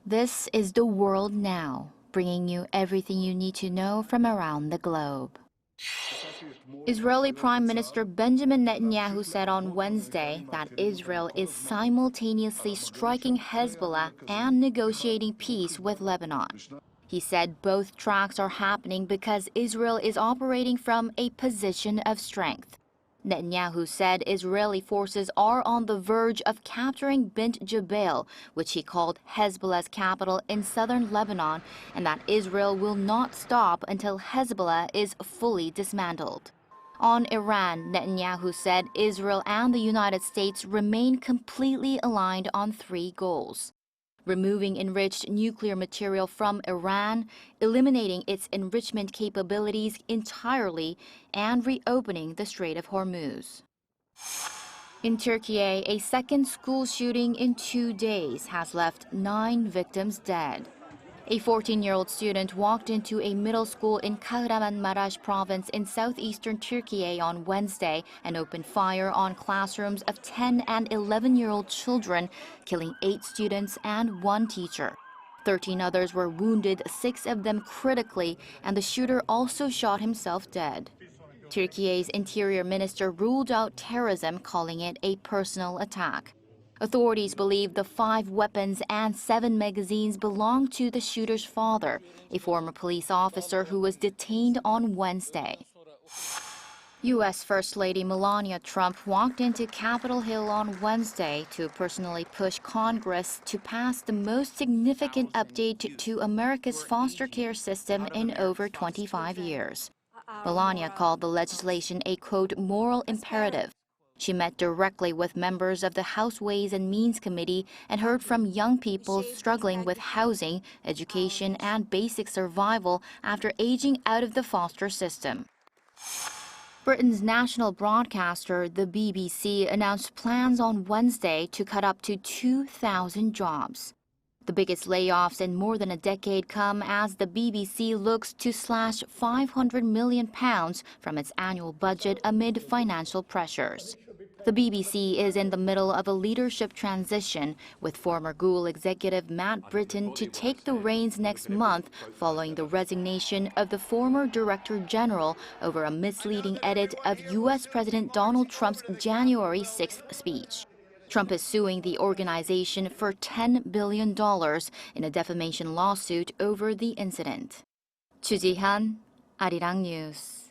This is the world now, bringing you everything you need to know from around the globe. Israeli Prime Minister Benjamin Netanyahu said on Wednesday that Israel is simultaneously striking Hezbollah and negotiating peace with Lebanon. He said both tracks are happening because Israel is operating from a position of strength. Netanyahu said Israeli forces are on the verge of capturing Bint Jbeil, which he called Hezbollah's capital in southern Lebanon, and that Israel will not stop until Hezbollah is fully dismantled. On Iran, Netanyahu said Israel and the United States remain completely aligned on three goals: removing enriched nuclear material from Iran, eliminating its enrichment capabilities entirely, and reopening the Strait of Hormuz. In Turkiye, a second school shooting in 2 days has left 9 victims dead. A 14-year-old student walked into a middle school in Kahramanmaraş province in southeastern Turkey on Wednesday and opened fire on classrooms of 10 and 11-year-old children, killing 8 students and 1 teacher. 13 others were wounded, 6 of them critically, and the shooter also shot himself dead. Turkey's interior minister ruled out terrorism, calling it a personal attack. Authorities believe the 5 weapons and 7 magazines belonged to the shooter's father, a former police officer who was detained on Wednesday. U.S. First Lady Melania Trump walked into Capitol Hill on Wednesday to personally push Congress to pass the most significant update to America's foster care system in over 25 years. Melania called the legislation a, quote, moral imperative. She met directly with members of the House Ways and Means Committee and heard from young people struggling with housing, education, and basic survival after aging out of the foster system. Britain's national broadcaster, the BBC, announced plans on Wednesday to cut up to 2,000 jobs. The biggest layoffs in more than a decade come as the BBC looks to slash £500 million from its annual budget amid financial pressures. The BBC is in the middle of a leadership transition, with former Google executive Matt Britton to take the reins next month following the resignation of the former Director General over a misleading edit of U.S. President Donald Trump's January 6th speech. Trump is suing the organization for $10 billion in a defamation lawsuit over the incident. Chu Ji-han, ArirangNews.